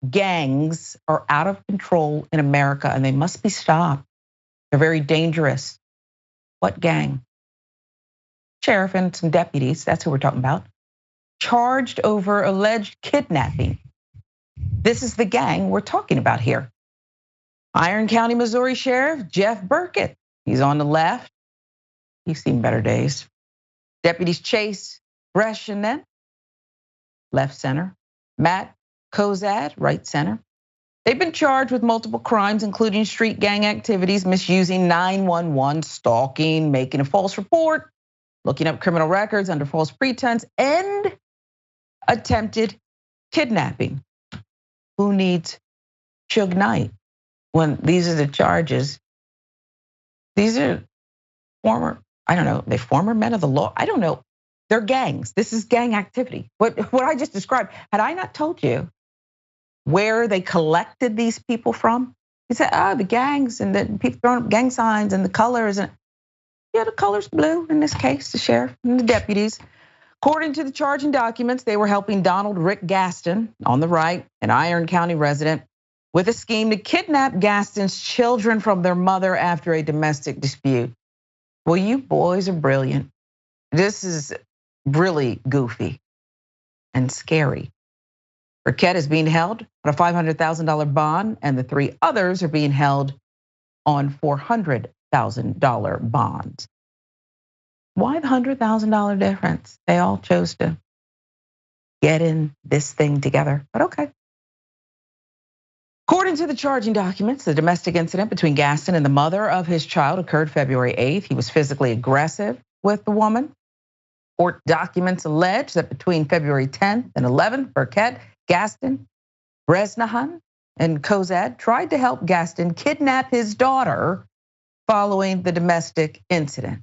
gangs are out of control in America and they must be stopped. They're very dangerous. What gang? Sheriff and some deputies, that's who we're talking about, charged over alleged kidnapping. This is the gang we're talking about here. Iron County, Missouri Sheriff Jeff Burkett, he's on the left. He's seen better days. Deputies Chase Bresnahan, left center. Matt Cozad, right center. They've been charged with multiple crimes, including street gang activities, misusing 911, stalking, making a false report, looking up criminal records under false pretense, and attempted kidnapping. Who needs Suge Knight when these are the charges? These are former, I don't know, they former men of the law. I don't know. They're gangs. This is gang activity. What I just described, had I not told you where they collected these people from? You said, the gangs and the people throwing up gang signs and the colors. And yeah, the color's blue in this case, the sheriff and the deputies. According to the charging documents, they were helping Donald Rick Gaston, on the right, an Iron County resident, with a scheme to kidnap Gaston's children from their mother after a domestic dispute. Well, you boys are brilliant. This is really goofy and scary. Burkett is being held on a $500,000 bond, and the three others are being held on $400,000 bonds. Why the $100,000 difference? They all chose to get in this thing together, but okay. According to the charging documents, the domestic incident between Gaston and the mother of his child occurred February 8th. He was physically aggressive with the woman. Court documents allege that between February 10th and 11th, Burkett, Gaston, Bresnahan, and Cozad tried to help Gaston kidnap his daughter following the domestic incident.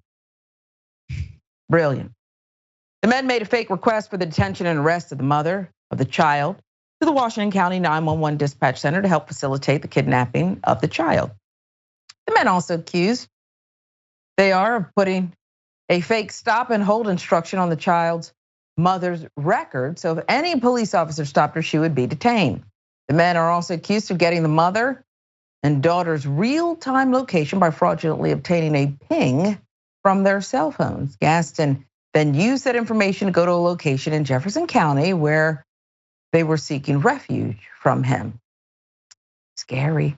Brilliant. The men made a fake request for the detention and arrest of the mother of the child to the Washington County 911 dispatch center to help facilitate the kidnapping of the child. The men also accused they are of putting a fake stop and hold instruction on the child's mother's record, so if any police officer stopped her, she would be detained. The men are also accused of getting the mother and daughter's real-time location by fraudulently obtaining a ping from their cell phones. Gaston then used that information to go to a location in Jefferson County where they were seeking refuge from him. Scary.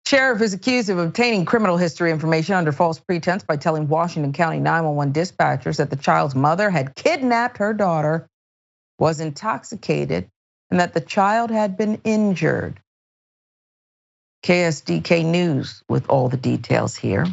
Sheriff is accused of obtaining criminal history information under false pretense by telling Washington County 911 dispatchers that the child's mother had kidnapped her daughter, was intoxicated, and that the child had been injured. KSDK News with all the details here.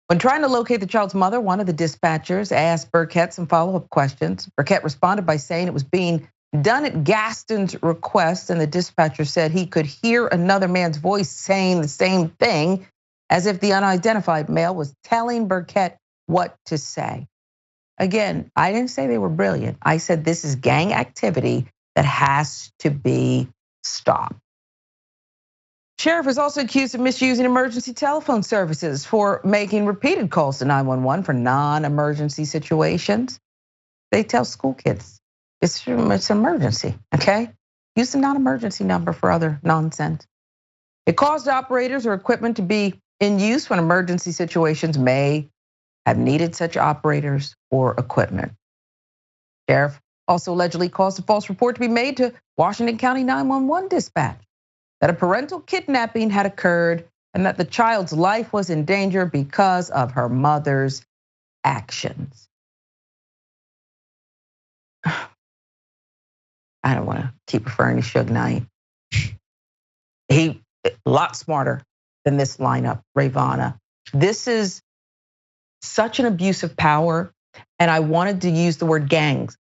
When trying to locate the child's mother, one of the dispatchers asked Burkett some follow-up questions. Burkett responded by saying it was being done at Gaston's request, and the dispatcher said he could hear another man's voice saying the same thing, as if the unidentified male was telling Burkett what to say. Again, I didn't say they were brilliant. I said this is gang activity that has to be stopped. Sheriff is also accused of misusing emergency telephone services for making repeated calls to 911 for non-emergency situations. They tell school kids it's an emergency, okay? Use the non-emergency number for other nonsense. It caused operators or equipment to be in use when emergency situations may have needed such operators or equipment. Sheriff also allegedly caused a false report to be made to Washington County 911 dispatch that a parental kidnapping had occurred and that the child's life was in danger because of her mother's actions. I don't want to keep referring to Suge Knight. He a lot smarter than this lineup, Rayyvana. This is such an abuse of power, and I wanted to use the word gangs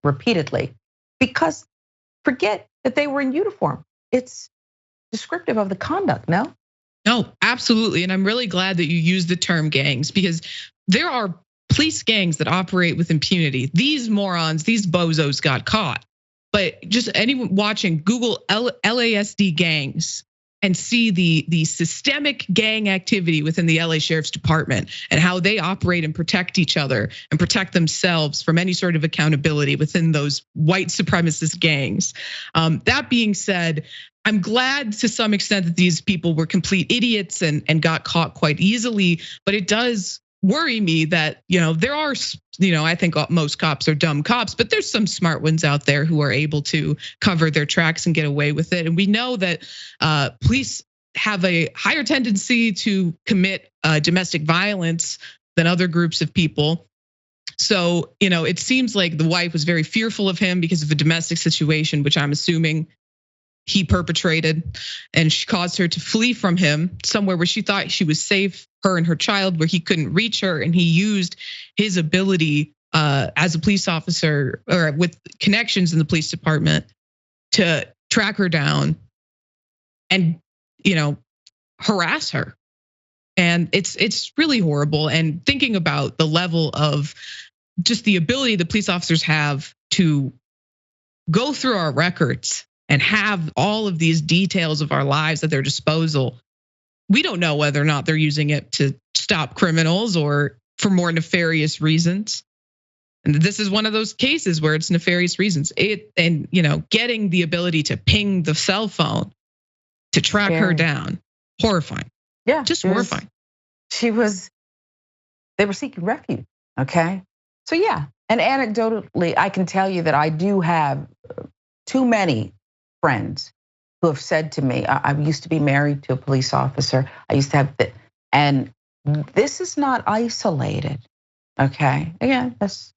repeatedly because forget that they were in uniform. It's descriptive of the conduct, no? No, absolutely, and I'm really glad that you used the term gangs because there are police gangs that operate with impunity. These morons, these bozos got caught. But just anyone watching, Google LASD gangs, and see the systemic gang activity within the LA Sheriff's Department and how they operate and protect each other and protect themselves from any sort of accountability within those white supremacist gangs. That being said, I'm glad to some extent that these people were complete idiots and got caught quite easily, but it does worry me that, there are, I think most cops are dumb cops, but there's some smart ones out there who are able to cover their tracks and get away with it. And we know that police have a higher tendency to commit domestic violence than other groups of people. So, it seems like the wife was very fearful of him because of a domestic situation, which I'm assuming he perpetrated, and she caused her to flee from him somewhere where she thought she was safe, her and her child, where he couldn't reach her. And he used his ability as a police officer or with connections in the police department to track her down and, harass her. And it's really horrible. And thinking about the level of just the ability the police officers have to go through our records and have all of these details of our lives at their disposal. We don't know whether or not they're using it to stop criminals or for more nefarious reasons. And this is one of those cases where it's nefarious reasons. Getting the ability to ping the cell phone to track her down, horrifying. Yeah, just horrifying. They were seeking refuge. Okay, so yeah, and anecdotally, I can tell you that I do have too many friends who have said to me, I used to be married to a police officer. I used to have, and this is not isolated, okay? Again, that's